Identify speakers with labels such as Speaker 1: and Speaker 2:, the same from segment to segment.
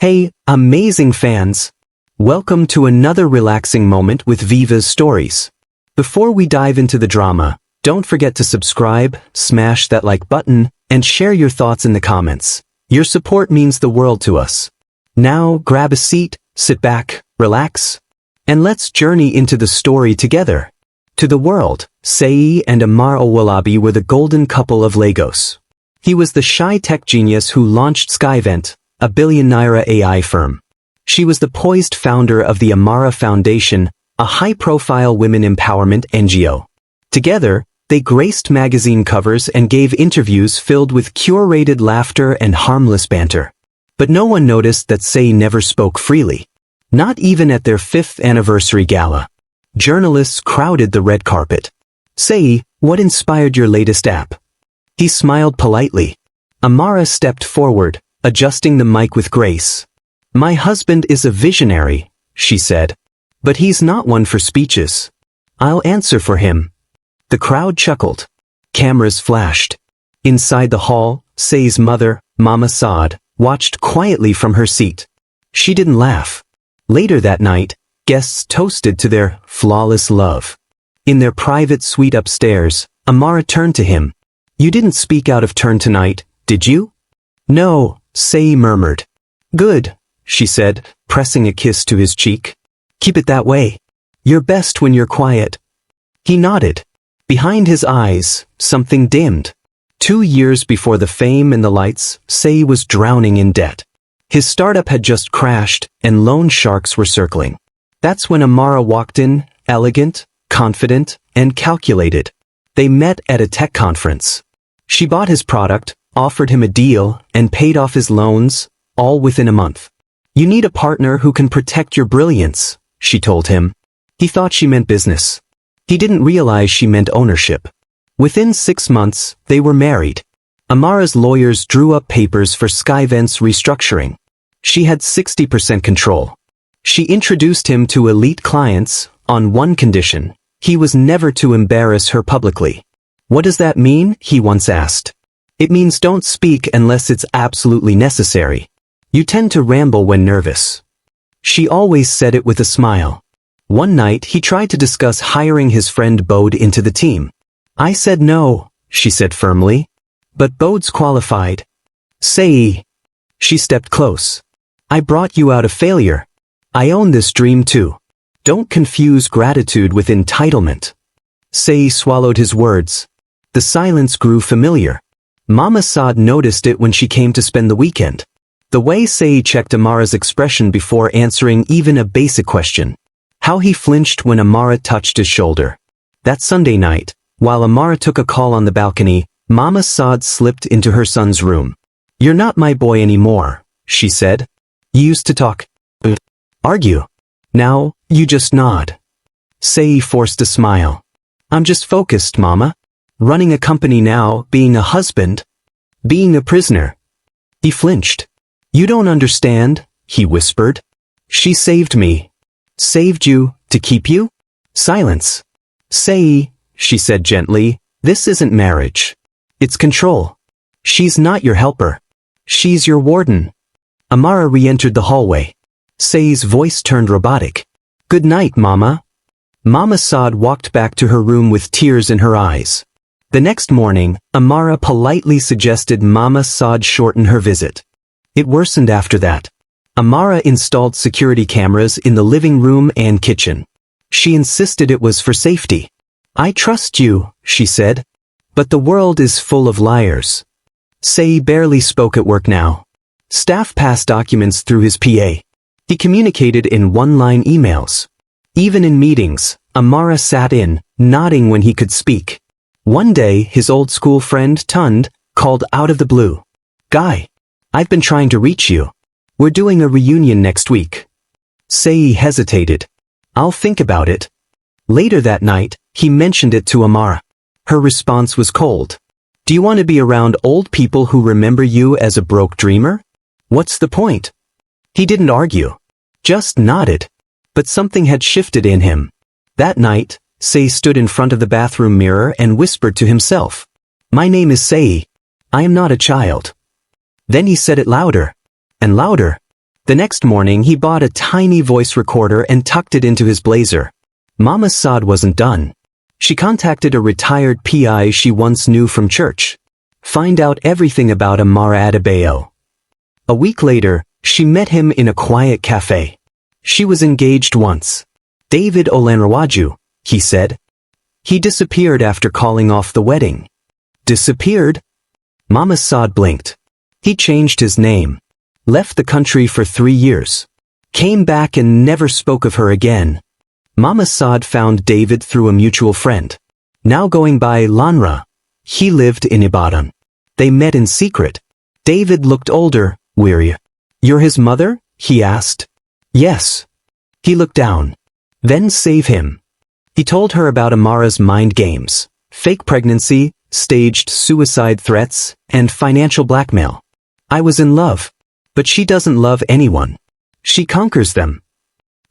Speaker 1: Hey, amazing fans! Welcome to another relaxing moment with VIVA'S Stories. Before we dive into the drama, don't forget to subscribe, smash that like button, and share your thoughts in the comments. Your support means the world to us. Now, grab a seat, sit back, relax, and let's journey into the story together. To the world, Seyi and Owolabi were the golden couple of Lagos. He was the shy tech genius who launched Skyvent, a billion-naira AI firm. She was the poised founder of the Amara Foundation, a high-profile women empowerment NGO. Together, they graced magazine covers and gave interviews filled with curated laughter and harmless banter. But no one noticed that Seyi never spoke freely. Not even at their 5th anniversary gala. Journalists crowded the red carpet. "Seyi, what inspired your latest app?" He smiled politely. Amara stepped forward, adjusting the mic with grace. "My husband is a visionary," she said. "But he's not one for speeches. I'll answer for him." The crowd chuckled. Cameras flashed. Inside the hall, Seyi's mother, Mama Saad, watched quietly from her seat. She didn't laugh. Later that night, guests toasted to their flawless love. In their private suite upstairs, Amara turned to him. "You didn't speak out of turn tonight, did you?" "No," Seyi murmured. "Good," she said, pressing a kiss to his cheek. "Keep it that way. You're best when you're quiet." He nodded. Behind his eyes, something dimmed. 2 years before the fame and the lights, Seyi was drowning in debt. His startup had just crashed, and loan sharks were circling. That's when Amara walked in, elegant, confident, and calculated. They met at a tech conference. She bought his product, offered him a deal, and paid off his loans, all within a month. "You need a partner who can protect your brilliance," she told him. He thought she meant business. He didn't realize she meant ownership. Within 6 months, they were married. Amara's lawyers drew up papers for Skyvent's restructuring. She had 60% control. She introduced him to elite clients, on one condition: he was never to embarrass her publicly. "What does that mean?" he once asked. "It means don't speak unless it's absolutely necessary. You tend to ramble when nervous." She always said it with a smile. One night he tried to discuss hiring his friend Bode into the team. "I said no," she said firmly. "But Bode's qualified." "Seyi." She stepped close. "I brought you out of failure. I own this dream too. Don't confuse gratitude with entitlement." Seyi swallowed his words. The silence grew familiar. Mama Saad noticed it when she came to spend the weekend. The way Seyi checked Amara's expression before answering even a basic question. How he flinched when Amara touched his shoulder. That Sunday night, while Amara took a call on the balcony, Mama Saad slipped into her son's room. "You're not my boy anymore," she said. "You used to talk, argue. Now, you just nod." Seyi forced a smile. "I'm just focused, Mama. Running a company now, being a husband, being a prisoner." He flinched. "You don't understand," he whispered. "She saved me." "Saved you, to keep you?" Silence. "Seyi," she said gently, "this isn't marriage. It's control. She's not your helper. She's your warden." Amara re-entered the hallway. Seyi's voice turned robotic. "Good night, Mama." Mama Saad walked back to her room with tears in her eyes. The next morning, Amara politely suggested Mama Saad shorten her visit. It worsened after that. Amara installed security cameras in the living room and kitchen. She insisted it was for safety. "I trust you," she said. "But the world is full of liars." Seyi barely spoke at work now. Staff passed documents through his PA. He communicated in one-line emails. Even in meetings, Amara sat in, nodding when he could speak. One day, his old school friend, Tund, called out of the blue. "Guy, I've been trying to reach you. We're doing a reunion next week." Seyi hesitated. "I'll think about it." Later that night, he mentioned it to Amara. Her response was cold. "Do you want to be around old people who remember you as a broke dreamer? What's the point?" He didn't argue. Just nodded. But something had shifted in him. That night, Seyi stood in front of the bathroom mirror and whispered to himself. "My name is Seyi. I am not a child." Then he said it louder. And louder. The next morning he bought a tiny voice recorder and tucked it into his blazer. Mama Saad wasn't done. She contacted a retired PI she once knew from church. Find out everything about Amara Adebayo. A week later, she met him in a quiet cafe. She was engaged once. David Olanrewaju, he said. He disappeared after calling off the wedding. Disappeared? Mama Saad blinked. He changed his name. Left the country for 3 years. Came back and never spoke of her again. Mama Saad found David through a mutual friend. Now going by Lanra. He lived in Ibadan. They met in secret. David looked older, weary. You're his mother? He asked. Yes. He looked down. Then save him. He told her about Amara's mind games, fake pregnancy, staged suicide threats, and financial blackmail. I was in love. But she doesn't love anyone. She conquers them.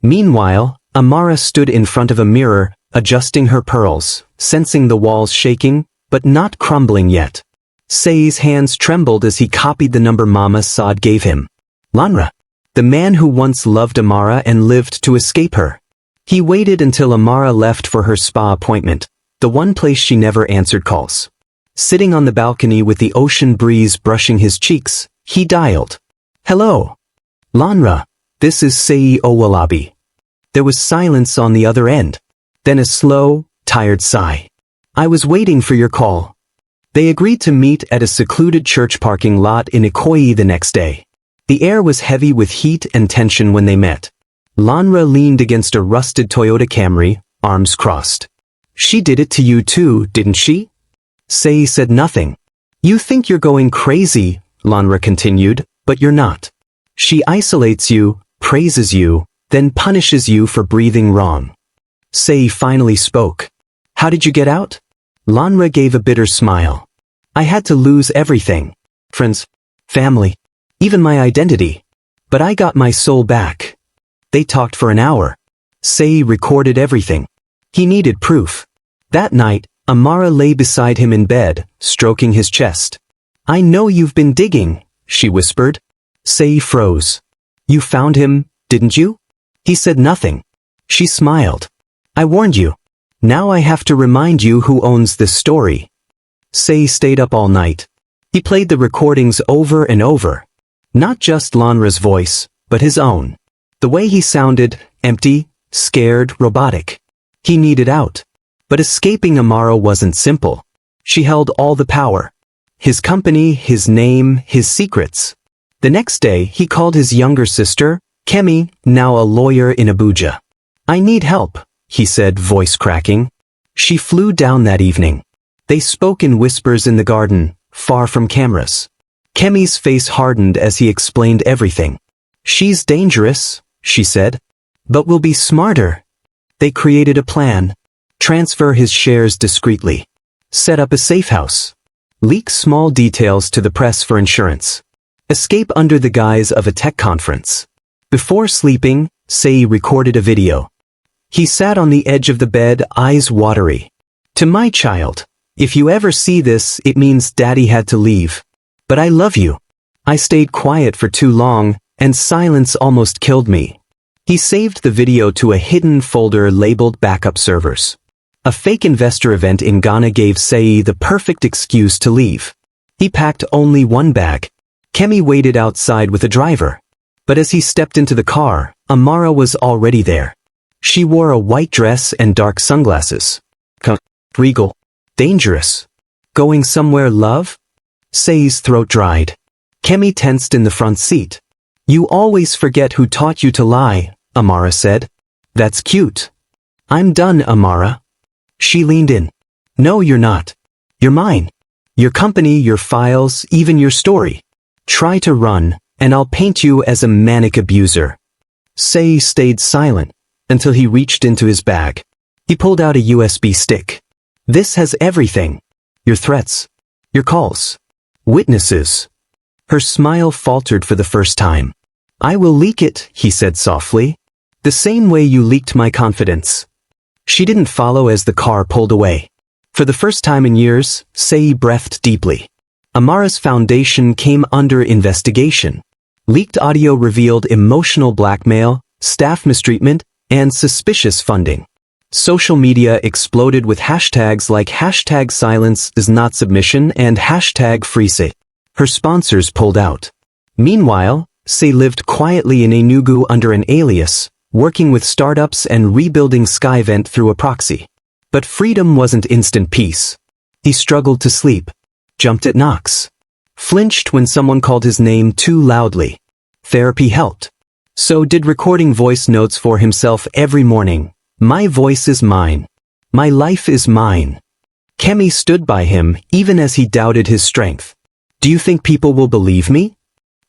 Speaker 1: Meanwhile, Amara stood in front of a mirror, adjusting her pearls, sensing the walls shaking, but not crumbling yet. Seyi's hands trembled as he copied the number Mama Saad gave him. Lanra. The man who once loved Amara and lived to escape her. He waited until Amara left for her spa appointment, the one place she never answered calls. Sitting on the balcony with the ocean breeze brushing his cheeks, he dialed. Hello. Lanra, this is Seyi Owolabi. There was silence on the other end. Then a slow, tired sigh. I was waiting for your call. They agreed to meet at a secluded church parking lot in Ikoyi the next day. The air was heavy with heat and tension when they met. Lanra leaned against a rusted Toyota Camry, arms crossed. She did it to you too, didn't she? Seyi said nothing. You think you're going crazy, Lanra continued. But you're not. She isolates you, praises you, then punishes you for breathing wrong. Seyi finally spoke. How did you get out? Lanra gave a bitter smile. I had to lose everything. Friends, family, even my identity. But I got my soul back. They talked for an hour. Seyi recorded everything. He needed proof. That night, Amara lay beside him in bed, stroking his chest. I know you've been digging, she whispered. Seyi froze. You found him, didn't you? He said nothing. She smiled. I warned you. Now I have to remind you who owns this story. Seyi stayed up all night. He played the recordings over and over. Not just Lanra's voice, but his own. The way he sounded, empty, scared, robotic. He needed out. But escaping Amara wasn't simple. She held all the power. His company, his name, his secrets. The next day, he called his younger sister, Kemi, now a lawyer in Abuja. I need help, he said, voice cracking. She flew down that evening. They spoke in whispers in the garden, far from cameras. Kemi's face hardened as he explained everything. She's dangerous, she said. But we'll be smarter. They created a plan. Transfer his shares discreetly. Set up a safe house. Leak small details to the press for insurance. Escape under the guise of a tech conference. Before sleeping, Seyi recorded a video. He sat on the edge of the bed, eyes watery. To my child, if you ever see this, it means Daddy had to leave. But I love you. I stayed quiet for too long, and silence almost killed me. He saved the video to a hidden folder labeled backup servers. A fake investor event in Ghana gave Seyi the perfect excuse to leave. He packed only one bag. Kemi waited outside with a driver. But as he stepped into the car, Amara was already there. She wore a white dress and dark sunglasses. Regal. Dangerous. Going somewhere, love? Seyi's throat dried. Kemi tensed in the front seat. You always forget who taught you to lie, Amara said. That's cute. I'm done, Amara. She leaned in. No, you're not. You're mine. Your company, your files, even your story. Try to run, and I'll paint you as a manic abuser. Seyi stayed silent until he reached into his bag. He pulled out a USB stick. This has everything. Your threats. Your calls. Witnesses. Her smile faltered for the first time. I will leak it, he said softly. The same way you leaked my confidence. She didn't follow as the car pulled away. For the first time in years, Seyi breathed deeply. Amara's foundation came under investigation. Leaked audio revealed emotional blackmail, staff mistreatment, and suspicious funding. Social media exploded with hashtags like #SilenceIsNotSubmission and #FreeSeyi. Her sponsors pulled out. Meanwhile, Seyi lived quietly in Enugu under an alias, working with startups and rebuilding Skyvent through a proxy. But freedom wasn't instant peace. He struggled to sleep, jumped at knocks, flinched when someone called his name too loudly. Therapy helped. So did recording voice notes for himself every morning. My voice is mine. My life is mine. Kemi stood by him even as he doubted his strength. Do you think people will believe me?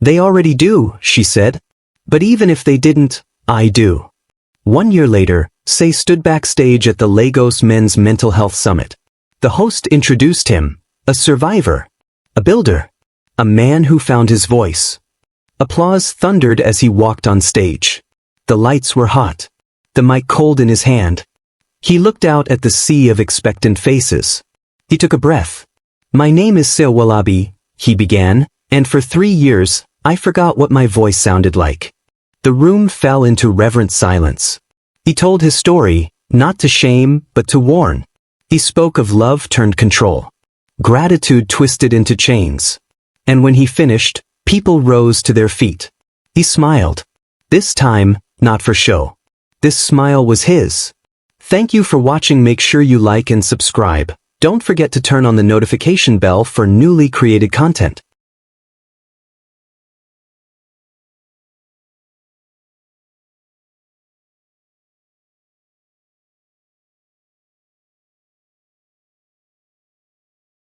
Speaker 1: They already do, she said. But even if they didn't, I do. 1 year later, Seyi stood backstage at the Lagos Men's Mental Health Summit. The host introduced him, a survivor, a builder, a man who found his voice. Applause thundered as he walked on stage. The lights were hot, the mic cold in his hand. He looked out at the sea of expectant faces. He took a breath. My name is Seyi Owolabi, he began, and for 3 years, I forgot what my voice sounded like. The room fell into reverent silence. He told his story, not to shame, but to warn. He spoke of love turned control, gratitude twisted into chains. And when he finished, people rose to their feet. He smiled. This time, not for show. This smile was his. Thank you for watching. Make sure you like and subscribe. Don't forget to turn on the notification bell for newly created content.